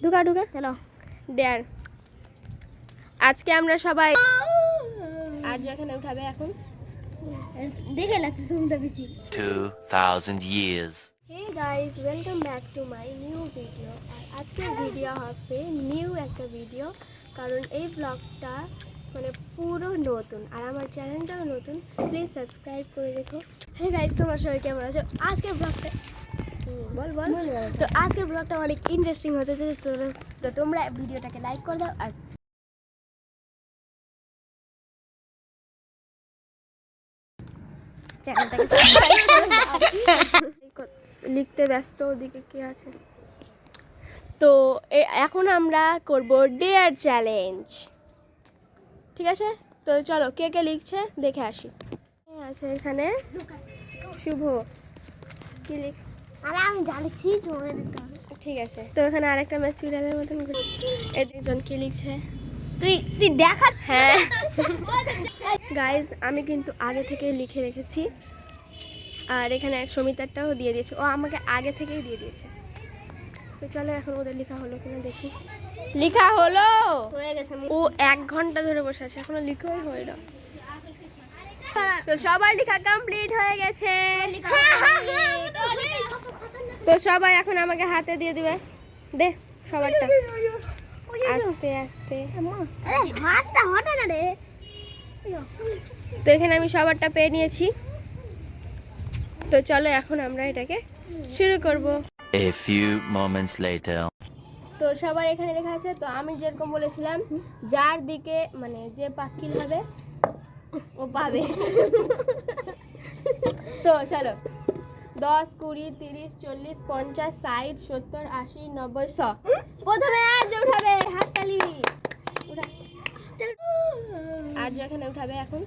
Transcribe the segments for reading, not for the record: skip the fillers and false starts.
ঢুকা ঢুকা চলো ডেয়ার। আজকে আমরা সবাই আজ এখানে উঠাবে এখন দেখে লাগছে শুনতে বেশি 2000 years. Hey guys, welcome back to my new video. আজকের ভিডিও হবে নিউ একটা ভিডিও, কারণ এই ব্লগটা মানে পুরো নতুন আর আমার চ্যানেলটাও নতুন। প্লিজ সাবস্ক্রাইব করে রেখো। হে গাইস, তোমার সবাই কেমন আছো? আজকের ব্লগটা বল বল তো আজকের ব্লগটা অনেক ইন্টারেস্টিং হতে চলেছে, তো তোমরা ভিডিওটাকে লাইক করে দাও আর চ্যানেলটাকে সাবস্ক্রাইব করে দাও। লিখতে ব্যস্ত, ওদিকে কি আছে? তো এখন আমরা করব ডেয়ার চ্যালেঞ্জ, ঠিক আছে? তো চলো কে কে লিখছে দেখে আসি। আছে এখানে শুভ, কি লিখ? আরে আমি যা লিখছি তোমাকে দিতে হবে, ঠিক আছে? তো এখানে আরেকটা ম্যাচ চুড়ালের মতন এই দুজন কি লিখছে তুই তুই দেখা। হ্যাঁ গাইজ, আমি কিন্তু আগে থেকে লিখে রেখেছি, আর এখানে এক সমিতারটাও দিয়ে দিয়েছে, ও আমাকে আগে থেকেই দিয়ে দিয়েছে। তো চলো এখন ওদের লেখা হলো কিনা দেখি। লেখা হলো, হয়ে গেছে। ও 1 ঘন্টা ধরে বসে আছে, এখনো লিখাই হয় না। তো সবার লেখা কমপ্লিট হয়ে গেছে। তো সবাই এখন আমাকে হাতে দিয়ে দিবে, দে সবারটা আস্তে আস্তে। তো এখানে আমি সবারটা পেয়ে নিয়েছি। তো চলো এখন আমরা এটাকে শুরু করব। A few moments later. তো সবার এখানে লেখা আছে। তো আমি যেরকম বলেছিলাম, যার দিকে মানে যে পাখিল হবে ও পাবে। তো চলো 10, 20, 30, 40, 50, 60, 70, 80, 90, 100। প্রথমে আর্য উঠাবে, হাততালি। আর্য এখানে উঠাবে এখন,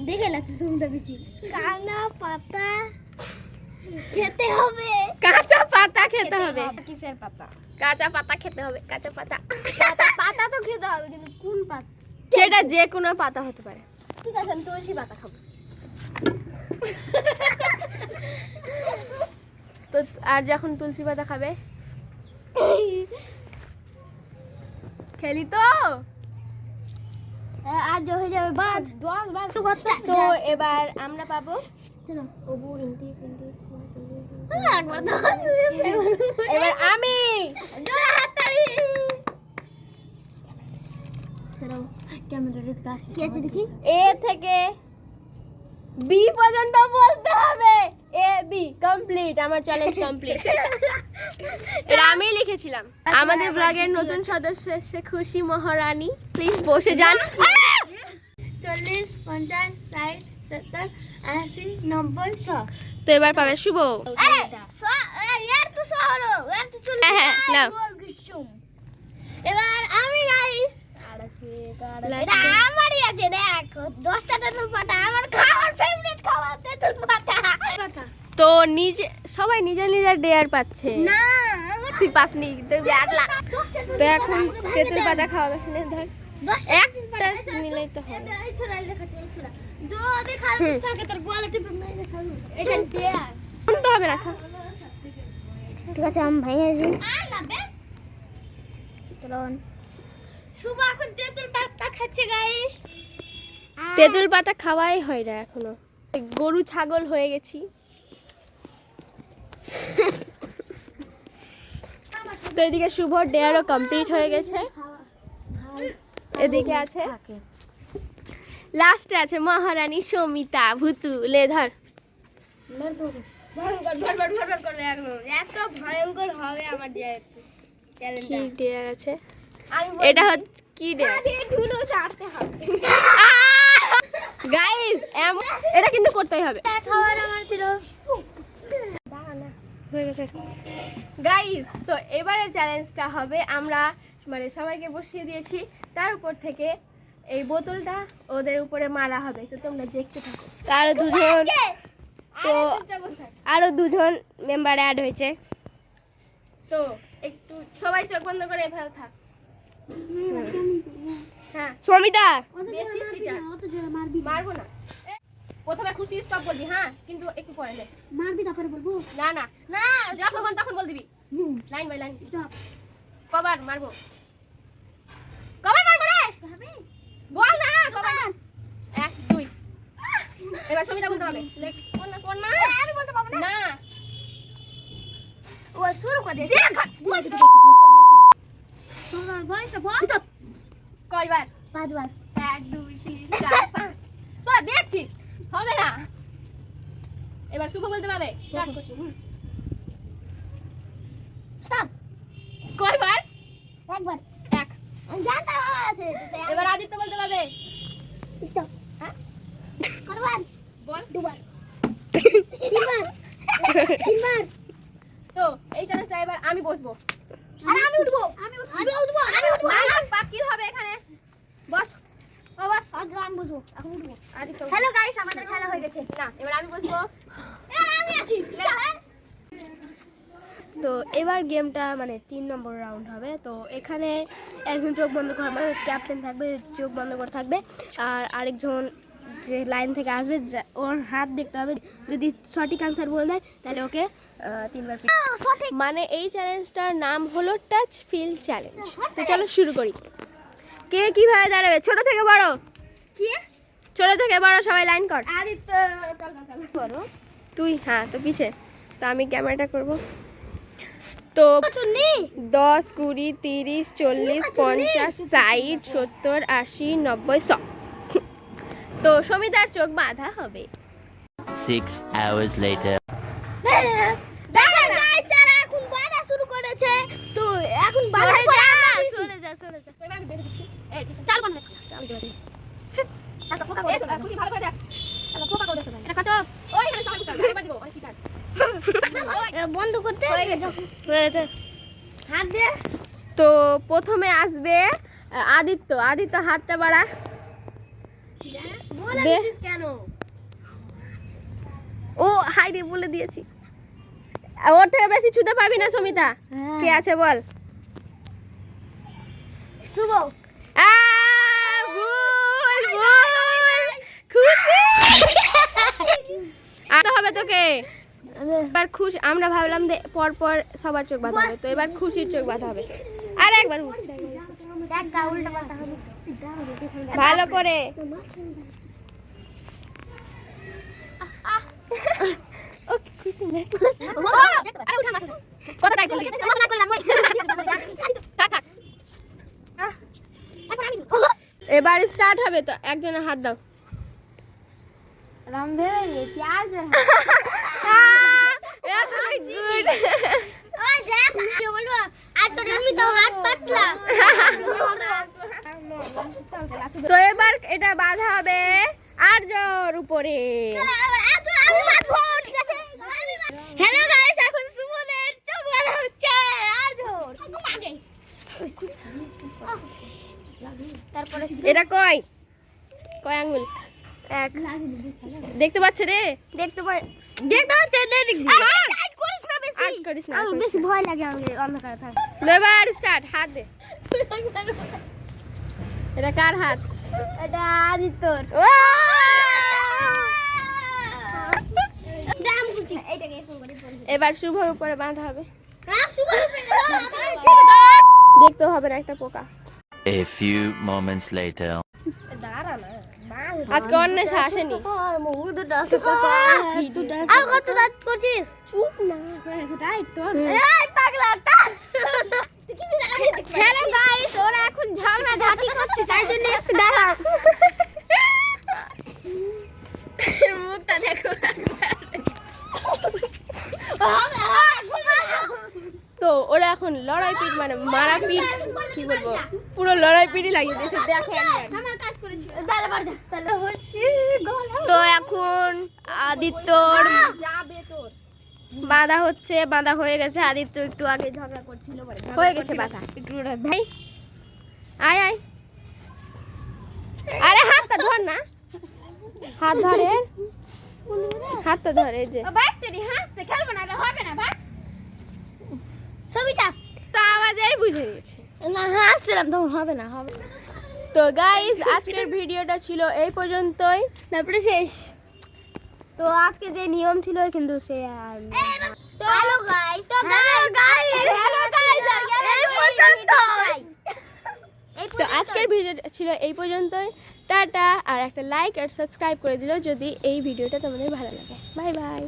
দেখে লাগছে শুনতে বেশি। কানা পাতা খেতে হবে, কাঁচা পাতা খেতে হবে। কিসের পাতা? কাঁচা পাতা খেতে হবে, কাঁচা পাতা। পাতা তো খেতে হবে, কিন্তু কোন পাতা? সেটা যে কোনো পাতা হতে পারে। ঠিক আছে, আমি তুলসী পাতা খাবো। তো আর যখন তুলসী পাতা খাবে, খেলি তো আর হয়ে যাবে বাদ 10 বার। তো এবার আমরা পাবো এবার আমি এ থেকে বি পর্যন্ত বলতে হবে। এ বি কমপ্লিট, আমার চ্যালেঞ্জ কমপ্লিট। এটা আমি লিখেছিলাম। আমাদের ব্লগের নতুন সদস্য এসেছে, খুশি মহারানী। প্লিজ বসে যান। 40, 50, 60, 70, 80, 90, 100। তো এবার পাবে শুভ। এবার আমি গাইস, আমারই আছে, দেখো 10টা তেঁতুল পাতা, আমার খাওয়ার ফেভারিট খাবার তেঁতুল পাতা। তো নিজে সবাই নিজের নিজের ডেয়ার পাচ্ছে না, তুই পাসনি, তুই ব্যাড লাগ। তো এখন তেঁতুল পাতা খাওয়াবে, ধর 10টা নিলেই তো হবে। এই ছোড়া লেখা আছে, এই ছোড়া যদি খারাপ থাকে তোর গোয়ালে টিপে মেরে খাবো। এটা ডেয়ার শুনতে হবে না, খা। ঠিক আছে, আমি ভাই আছি। আই না বে চলুন। শুভ এখন তেঁতুল পাতা খাচ্ছে গাইস। তেঁতুল পাতা খাওয়াই হয় না এখনো, গরু ছাগল হয়ে গেছি। তো এদিকে শুভ ডেয়ারও কমপ্লিট হয়ে গেছে। এদিকে আছে লাস্টে আছে মহারানী সমিতা ভুতু। লে ধর, এত ভয়ঙ্কর হবে আমার ডেয়ার আছে। এটা হচ্ছে কি ডেয়ার? গাইস এটা কিন্তু করতেই হবে। খাবার আমার ছিল হয়ে গেছে গাইস। তো এবারে চ্যালেঞ্জটা হবে, আমরা মানে সবাইকে বসিয়ে দিয়েছি, তার উপর থেকে এই বোতলটা ওদের উপরে মারা হবে। তো তোমরা দেখতে থাকো। আরো দুজন মেম্বার অ্যাড হয়েছে। তো একটু সবাই চোখ বন্ধ করে এভাবে থাক। হ্যাঁ সমিতা, বেশি চিটা মারবো না। প্রথমে খুশি স্টপ বলবি, হ্যাঁ, কিন্তু একটু পরে দে। মারবি তারপরে বলবো? না না না, যখন তখন বল দিবি, লাইন বাই লাইন। স্টপ। কবার মারবো রে বল না কবার 1 2 এবার সমিতা বলতে হবে কোন না আমি বলতে পারবো না ও শুরু করে দে বলছি তোমার ভয়েসটা বল কয়বার 5 বার 1 2 3 4 5 তোরা দেখছিস হবে না এবার শুভ বলতে পারবে স্টার্ট করছি স্টপ কয়বার একবার এক আমি জানতাম আছে এবার আদিত্য বলতে পারবে স্টপ হ্যাঁ কয়বার বল দুবার তিনবার তো এই চ্যালেঞ্জটা এবার আমি বসবো আরে আমি উঠবো না পাকিল হবে এখানে বস ও বস আমি বসবো এখন উঠবো আদিত্য হ্যালো গাইস আমাদের খেলা হয়ে গেছে না এবার আমি বসবো এবার আমি আছি তো এবার গেমটা মানে 3 নম্বর রাউন্ড হবে তো এখানে একজন চোখ বন্ধ করে মানে ক্যাপ্টেন থাকবে চোখ বন্ধ করে থাকবে আর আরেকজন যে লাইন থেকে আসবে ওর হাত দেখতে হবে যদি সঠিক আনসার বলে দেয় তাহলে ওকে 3 বার মানে এই চ্যালেঞ্জটার নাম হলো টাচ ফিল চ্যালেঞ্জ তো চলো শুরু করি কে কিভাবে দাঁড়াবে ছোট থেকে বড় কি ছোট থেকে বড় সবাই লাইন কর আদিত্য চল তুই হ্যাঁ তো পিছে তো আমি ক্যামেরাটা করব তো 10 20 30 40 50 60 70 80 90 100 তো সমিতার চোখ বাঁধা হবে 6 hours later. দেখেন গাইস যারা এখন বাঁধা শুরু করেছে তো এখন বাঁধা পরে চলে যা তো এবার আমি বেঁধে দিচ্ছি এই ঠিক আছে চাল কোন চাল দিচ্ছি এটা পোকা করে দাও তুমি ভালো করে দাও এটা পোকা করে দাও এটা কত ওই এখানে সবাই দিতে এবার দিব অনেক ঠিক আছে বন্ধ করতে হয়ে গেছে হাত দে তো প্রথমে আসবে আদিত্য হাতটা বাড়া বলে দিস কেন ও হাই রে বলে দিয়েছি ওর থেকে বেশি ছুতে পাবি না সমিতা কে আছে বল শুভ ভুল খুশি আতে হবে তোকে এবার খুশি আমরা ভাবলাম পর পর সবার চোখ বাঁধা হবে তো এবার খুশির চোখ বাঁধা হবে আর একবার উঠছে দেখ গা উল্টা পাল্টা হবে ভালো করে ওকে খুশি না আরে উঠা মাথা কত টাইট করলি না করলাম থাক এবার স্টার্ট হবে তো একজনের হাত দাও রাম ভেবে গেছি আর জন গুড ওই দেখ কি বলবো আর তোর এমনি তো হাত পাতলা তো এবার এটা বাঁধা হবে আর্যর উপরে ঠিক আছে হ্যালো গাইস এখন সুমনের চোখ বাঁধা হচ্ছে আর্যর আগে তারপরে এটা কয় আঙ্গুল এক দেখতে পাচ্ছে রে দেখতে পাচ্ছে টাইট করিস না বেশি আমি বেশি ভয় লাগে আমাকে অন্ধকারে থাক এবার স্টার্ট হাত দে এটা কার হাত এটা আদিত্যর ও দাম কুচি এইটাকে এবার শুভর উপরে বাঁধা হবে শুভর উপরে দেখতে হবে না একটা পোকা A few moments later. আজকে অন্বেষা আসেনি আর কত দাঁত করছিস চুপ না টাইট তোর এই পাগলা হ্যালো গাইস ওরা এখন ঝগড়া ঝাঁটি করছে তাই জন্য একটু দাঁড়াও মুখটা দেখো তো ওরা এখন লড়াই পিট মানে মারা পিট কি বলবো পুরো লড়াই পিটই লাগিয়ে দিয়েছে দেখো তো এখন আদিত্যর বাঁধা হচ্ছে বাঁধা হয়ে গেছে আদিত্য একটু আগে ঝগড়া করছিল হয়ে গেছে বাঁধা একটু ভাই আয় আরে হাতটা ধর না হাত ধরে হাতটা ধরে যে বাইক তুই হাসছে খেলবে না হবে না ভাই সবিতা তো আওয়াজেই বুঝে গেছে না হাসছিলাম তখন হবে না তো গাইস আজকের ভিডিওটা ছিল এই পর্যন্তই তারপরে শেষ তো আজকে যে নিয়ম ছিল কিন্তু সে আর হ্যালো গাইস এই পর্যন্ত আজকের ছিল এই পর্যন্তই। টাটা, আর একটা লাইক আর সাবস্ক্রাইব করে দিল যদি এই ভিডিওটা তোমাদের ভালো লাগে। Bye bye.